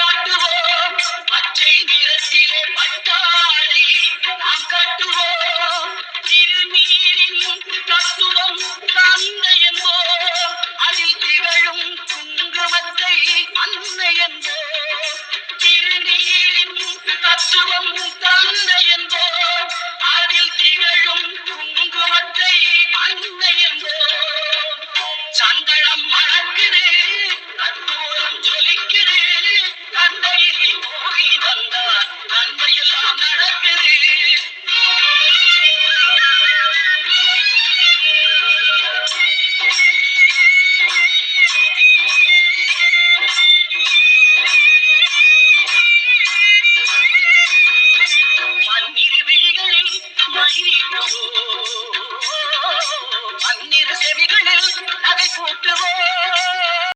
காட்டுவோம் பச்சை நிறத்திலே பட்டாடை நாம் கட்டுவோம் திருநீரின் தத்துவம் தந்தை என்போம் அதில் திகழும் குங்குமத்தை அன்னை என்போம் திருநீரின் தத்துவம் தந்தை என்போம்